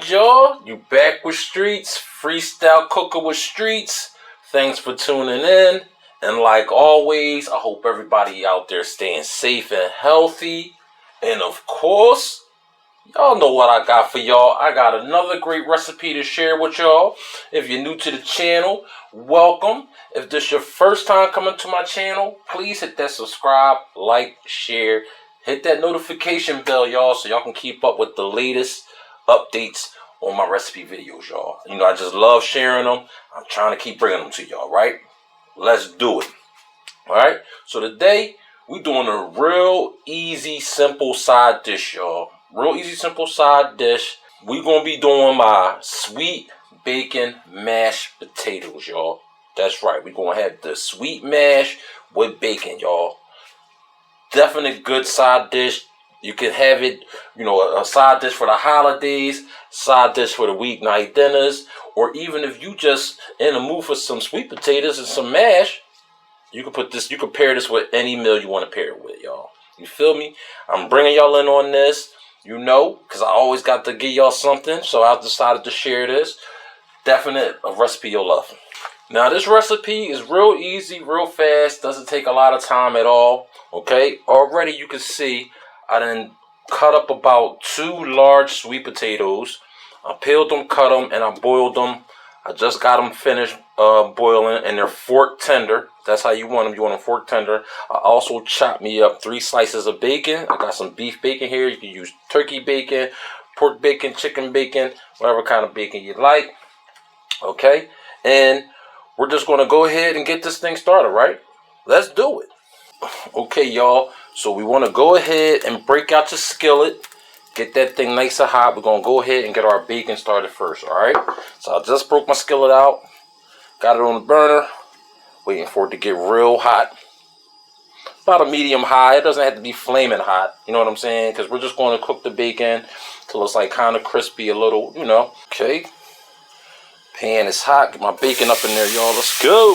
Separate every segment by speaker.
Speaker 1: good, y'all? You back with Streets, Freestyle Cooker with Streets. Thanks for tuning in. And like always, I hope everybody out there staying safe and healthy. And of course, y'all know what I got for y'all. I got another great recipe to share with y'all. If you're new to the channel, welcome. If this is your first time coming to my channel, please hit that subscribe, like, share, hit that notification bell, y'all, so y'all can keep up with the latest updates on my recipe videos, y'all. You know, I just love sharing them. I'm trying to keep bringing them to y'all, right? Let's do it. All right. So today we doing a real easy, simple side dish, y'all. Real easy, simple side dish. We're going to be doing my sweet bacon mashed potatoes, y'all. That's right. We're going to have the sweet mash with bacon, y'all. Definitely good side dish. You can have it, you know, a side dish for the holidays, side dish for the weeknight dinners, or even if you just in the mood for some sweet potatoes and some mash, you can put this, you can pair this with any meal you want to pair it with, y'all. You feel me? I'm bringing y'all in on this, you know, because I always got to give y'all something, so I decided to share this. Definite a recipe you'll love. Now, this recipe is real easy, real fast, doesn't take a lot of time at all, okay? Already you can see I done cut up about 2 large sweet potatoes. I peeled them, cut them, and I boiled them. I just got them finished boiling, and they're fork tender. That's how you want them. You want them fork tender. I also chopped me up 3 slices of bacon. I got some beef bacon here. You can use turkey bacon, pork bacon, chicken bacon, whatever kind of bacon you like. Okay? And we're just going to go ahead and get this thing started, right? Let's do it. Okay, y'all. So we want to go ahead and break out your skillet. Get that thing nice and hot. We're going to go ahead and get our bacon started first, all right? So I just broke my skillet out. Got it on the burner. Waiting for it to get real hot. About a medium high. It doesn't have to be flaming hot. You know what I'm saying? Because we're just going to cook the bacon till it's like kind of crispy a little, you know. Okay. Pan is hot. Get my bacon up in there, y'all. Let's go.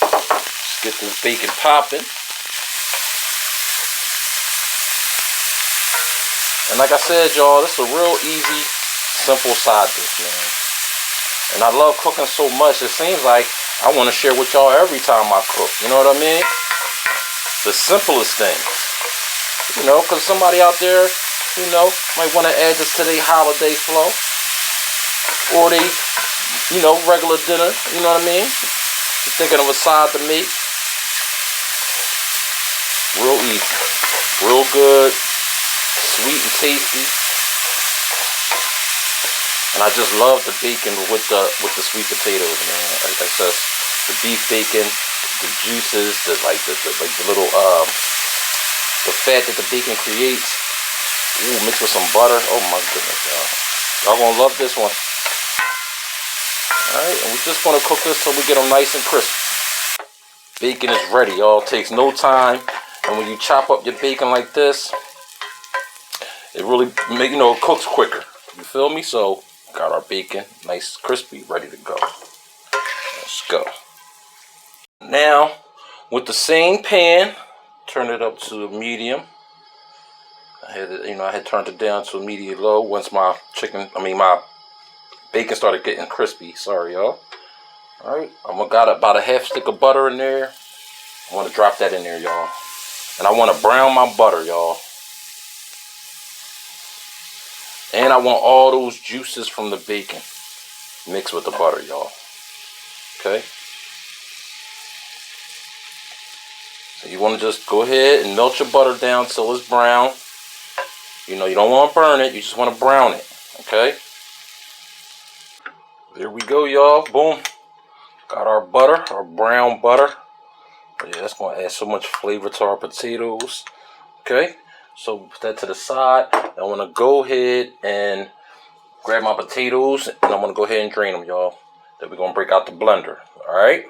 Speaker 1: Let's get this bacon popping. And like I said, y'all, this is a real easy, simple side dish, man. And I love cooking so much, it seems like I want to share with y'all every time I cook. You know what I mean? The simplest thing. You know, because somebody out there, you know, might want to add this to their holiday flow. Or they, you know, regular dinner. You know what I mean? You're thinking of a side to make. Real easy. Real good. Sweet and tasty. And I just love the bacon with the sweet potatoes, man. It's just the beef bacon, the juices, the little the fat that the bacon creates. Ooh, mixed with some butter. Oh my goodness, y'all. Y'all gonna love this one. Alright, and we're just gonna cook this till we get them nice and crisp. Bacon is ready, y'all. It takes no time. And when you chop up your bacon like this, it really it cooks quicker. You feel me? So got our bacon nice, crispy, ready to go. Let's go. Now, with the same pan, turn it up to medium. I had turned it down to a medium low once my bacon started getting crispy. Sorry, y'all. All right, got about a half stick of butter in there. I want to drop that in there, y'all. And I want to brown my butter, y'all. And I want all those juices from the bacon mixed with the butter, y'all. Okay? So you want to just go ahead and melt your butter down till it's brown. You know, you don't want to burn it. You just want to brown it. Okay? There we go, y'all. Boom. Got our butter, our brown butter. Yeah, that's going to add so much flavor to our potatoes. Okay? So put that to the side. I want to go ahead and grab my potatoes, and I'm going to go ahead and drain them, y'all. Then we're going to break out the blender, all right?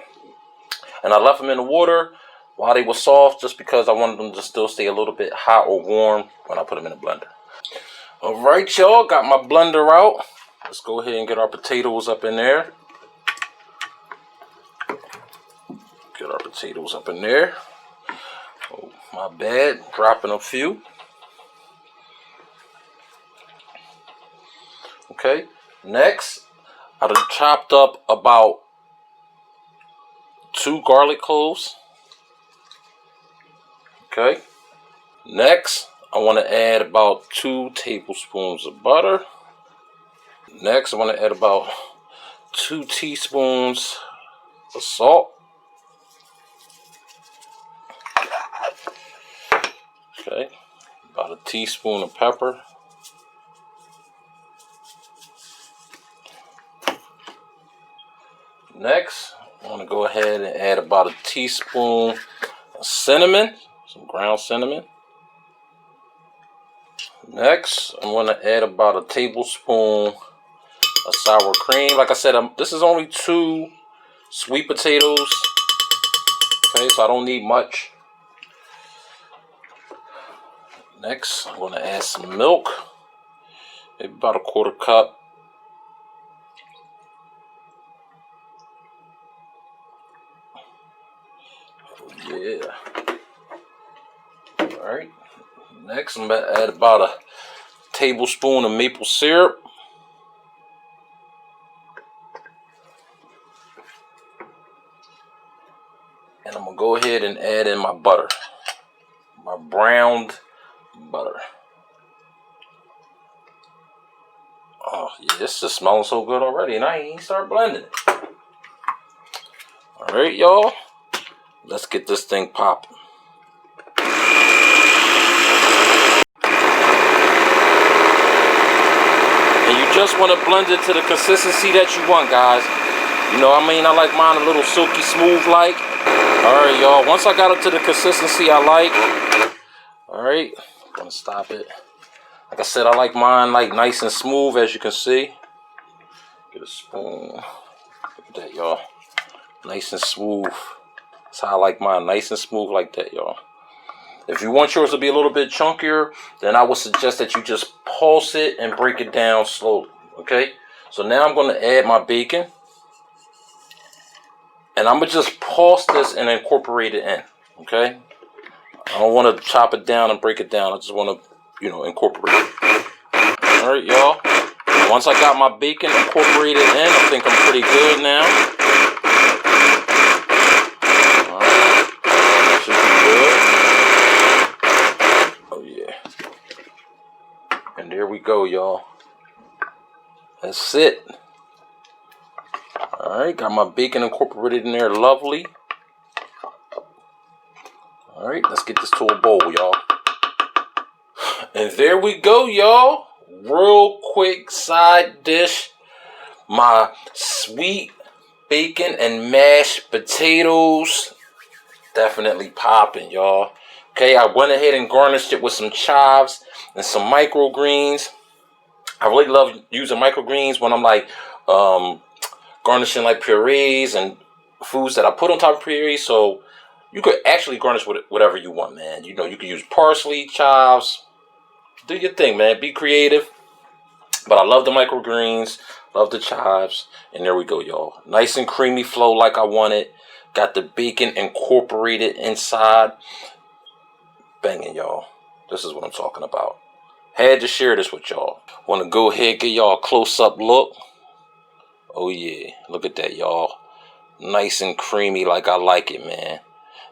Speaker 1: And I left them in the water while they were soft just because I wanted them to still stay a little bit hot or warm when I put them in the blender. All right, y'all, got my blender out. Let's go ahead and get our potatoes up in there. Get our potatoes up in there. Oh, my bad, dropping a few. Okay. Next, I done chopped up about 2 garlic cloves. Okay. Next, I want to add about 2 tablespoons of butter. Next, I want to add about 2 teaspoons of salt. Okay. About a teaspoon of pepper. Next, I want to go ahead and add about a teaspoon of cinnamon, some ground cinnamon. Next, I'm going to add about a tablespoon of sour cream. Like I said, this is only 2 sweet potatoes. Okay, so I don't need much. Next, I'm going to add some milk, maybe about a 1/4 cup. Yeah. All right. Next, I'm going to add about a tablespoon of maple syrup. And I'm going to go ahead and add in my butter, my browned butter. Oh, yeah, this is smelling so good already, and I ain't even start blending it. All right, y'all. Let's get this thing popping. And you just want to blend it to the consistency that you want, guys. You know what I mean? I like mine a little silky smooth like. All right, y'all. Once I got it to the consistency I like, all right, I'm going to stop it. Like I said, I like mine like nice and smooth, as you can see. Get a spoon. Look at that, y'all. Nice and smooth. That's how I like mine, nice and smooth like that, y'all. If you want yours to be a little bit chunkier, then I would suggest that you just pulse it and break it down slowly, okay? So now I'm going to add my bacon. And I'm going to just pulse this and incorporate it in, okay? I don't want to chop it down and break it down. I just want to, incorporate it. All right, y'all. Once I got my bacon incorporated in, I think I'm pretty good now. All right. Should be good. Oh, yeah. And there we go, y'all. That's it. All right, got my bacon incorporated in there, lovely. All right, let's get this to a bowl, y'all. And there we go, y'all. Real quick side dish. My sweet bacon and mashed potatoes. Definitely popping, y'all. Okay, I went ahead and garnished it with some chives and some microgreens. I really love using microgreens when I'm like garnishing like purees and foods that I put on top of purees. So you could actually garnish with whatever you want, man. You can use parsley, chives. Do your thing, man. Be creative. But I love the microgreens, love the chives, and there we go, y'all. Nice and creamy flow like I wanted. Got the bacon incorporated inside. Banging, y'all. This is what I'm talking about. Had to share this with y'all. Want to go ahead and get y'all a close-up look. Oh, yeah. Look at that, y'all. Nice and creamy like I like it, man.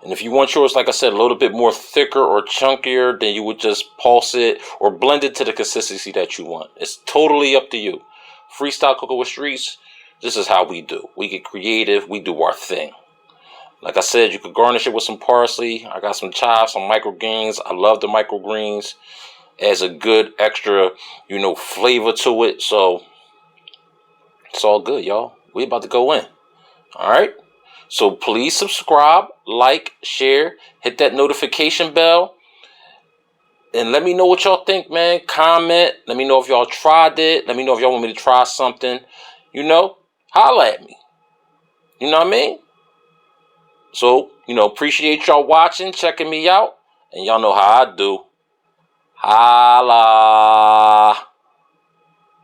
Speaker 1: And if you want yours, like I said, a little bit more thicker or chunkier, then you would just pulse it or blend it to the consistency that you want. It's totally up to you. Freestyle Cooking with Streets, this is how we do. We get creative. We do our thing. Like I said, you could garnish it with some parsley. I got some chives, some microgreens. I love the microgreens. Adds a good extra, flavor to it. So it's all good, y'all. We about to go in. All right. So please subscribe, like, share, hit that notification bell, and let me know what y'all think, man. Comment. Let me know if y'all tried it. Let me know if y'all want me to try something. Holla at me. You know what I mean? So, appreciate y'all watching, checking me out, and y'all know how I do. Holla.